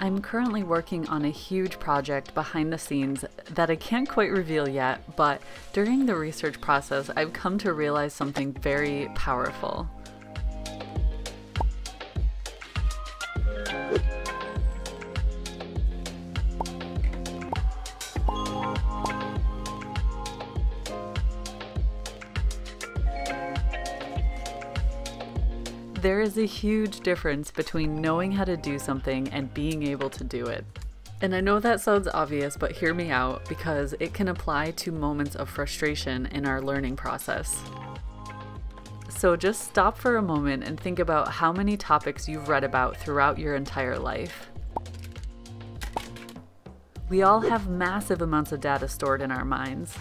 I'm currently working on a huge project behind the scenes that I can't quite reveal yet, but during the research process, I've come to realize something very powerful. There is a huge difference between knowing how to do something and being able to do it. And I know that sounds obvious, but hear me out because it can apply to moments of frustration in our learning process. So just stop for a moment and think about how many topics you've read about throughout your entire life. We all have massive amounts of data stored in our minds.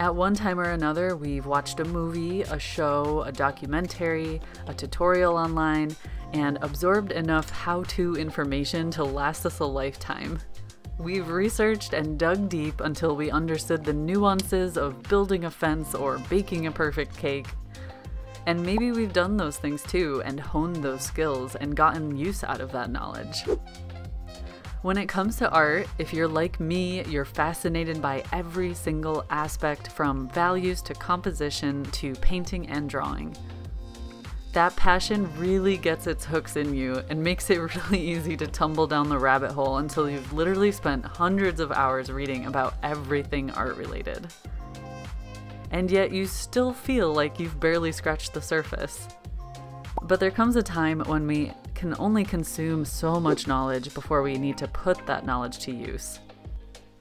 At one time or another, we've watched a movie, a show, a documentary, a tutorial online, and absorbed enough how-to information to last us a lifetime. We've researched and dug deep until we understood the nuances of building a fence or baking a perfect cake. And maybe we've done those things too and honed those skills and gotten use out of that knowledge. When it comes to art, if you're like me, you're fascinated by every single aspect from values to composition to painting and drawing. That passion really gets its hooks in you and makes it really easy to tumble down the rabbit hole until you've literally spent hundreds of hours reading about everything art related. And yet you still feel like you've barely scratched the surface. But there comes a time when we can only consume so much knowledge before we need to put that knowledge to use.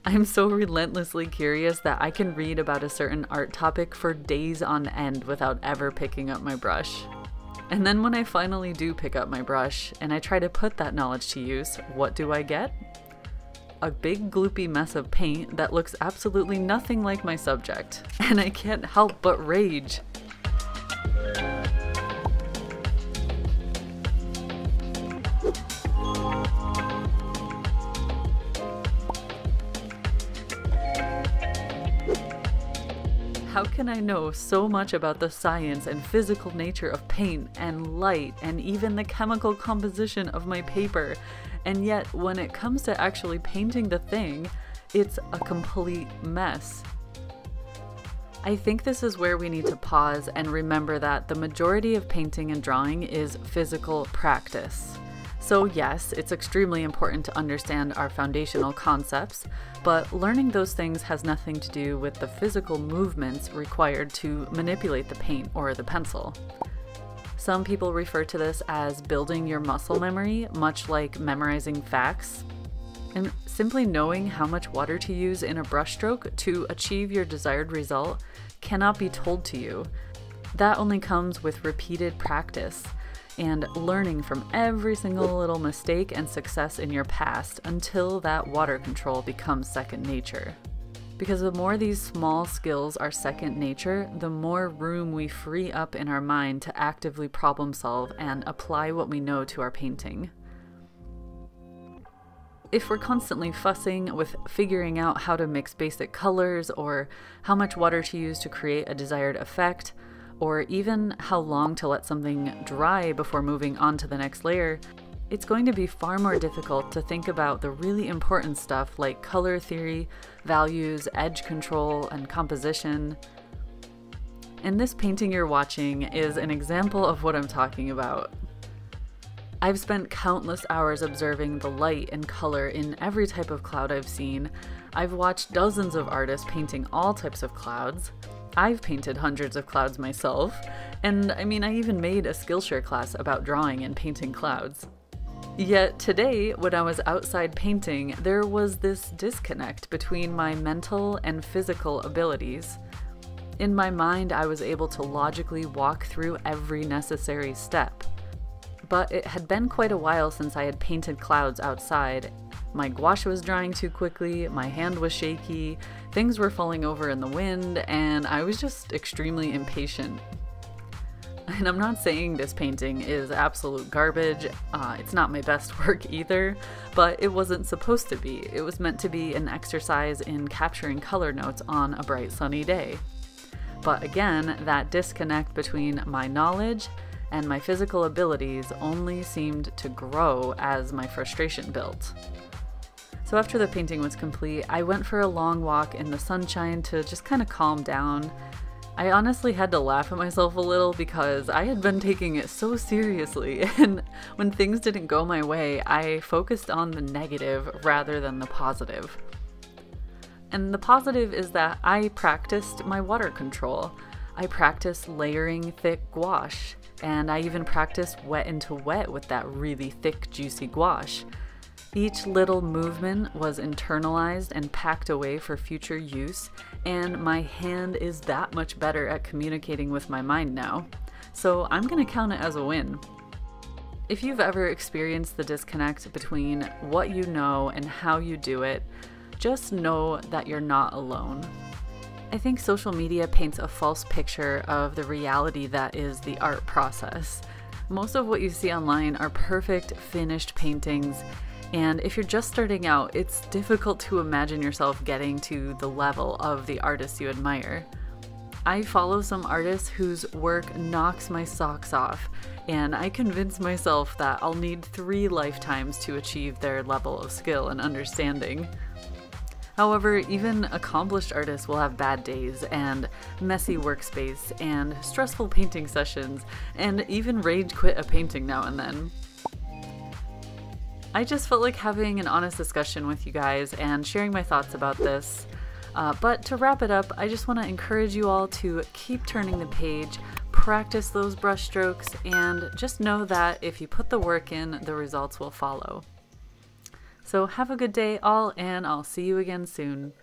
I'm so relentlessly curious that I can read about a certain art topic for days on end without ever picking up my brush. And then when I finally do pick up my brush and I try to put that knowledge to use, what do I get? A big gloopy mess of paint that looks absolutely nothing like my subject. And I can't help but rage. How can I know so much about the science and physical nature of paint and light and even the chemical composition of my paper, and yet when it comes to actually painting the thing, it's a complete mess? I think this is where we need to pause and remember that the majority of painting and drawing is physical practice. So yes, it's extremely important to understand our foundational concepts, but learning those things has nothing to do with the physical movements required to manipulate the paint or the pencil. Some people refer to this as building your muscle memory, much like memorizing facts. And simply knowing how much water to use in a brushstroke to achieve your desired result cannot be told to you. That only comes with repeated practice and learning from every single little mistake and success in your past until that water control becomes second nature. Because the more these small skills are second nature, the more room we free up in our mind to actively problem solve and apply what we know to our painting. If we're constantly fussing with figuring out how to mix basic colors or how much water to use to create a desired effect, or even how long to let something dry before moving on to the next layer, it's going to be far more difficult to think about the really important stuff like color theory, values, edge control, and composition. And this painting you're watching is an example of what I'm talking about. I've spent countless hours observing the light and color in every type of cloud I've seen. I've watched dozens of artists painting all types of clouds. I've painted hundreds of clouds myself, and I even made a Skillshare class about drawing and painting clouds. Yet today, when I was outside painting, there was this disconnect between my mental and physical abilities. In my mind, I was able to logically walk through every necessary step. But it had been quite a while since I had painted clouds outside. My gouache was drying too quickly, my hand was shaky, things were falling over in the wind, and I was just extremely impatient. And I'm not saying this painting is absolute garbage, it's not my best work either, but it wasn't supposed to be. It was meant to be an exercise in capturing color notes on a bright sunny day. But again, that disconnect between my knowledge and my physical abilities only seemed to grow as my frustration built. So after the painting was complete, I went for a long walk in the sunshine to just kind of calm down. I honestly had to laugh at myself a little because I had been taking it so seriously, and when things didn't go my way, I focused on the negative rather than the positive. And the positive is that I practiced my water control. I practiced layering thick gouache, and I even practiced wet into wet with that really thick, juicy gouache. Each little movement was internalized and packed away for future use, and my hand is that much better at communicating with my mind now. So I'm gonna count it as a win. If you've ever experienced the disconnect between what you know and how you do it, just know that you're not alone. I think social media paints a false picture of the reality that is the art process. Most of what you see online are perfect, finished paintings, and if you're just starting out, it's difficult to imagine yourself getting to the level of the artists you admire. I follow some artists whose work knocks my socks off, and I convince myself that I'll need 3 lifetimes to achieve their level of skill and understanding. However, even accomplished artists will have bad days and messy workspace and stressful painting sessions and even rage quit a painting now and then. I just felt like having an honest discussion with you guys and sharing my thoughts about this. But to wrap it up, I just want to encourage you all to keep turning the page, practice those brush strokes, and just know that if you put the work in, the results will follow. So have a good day all, and I'll see you again soon.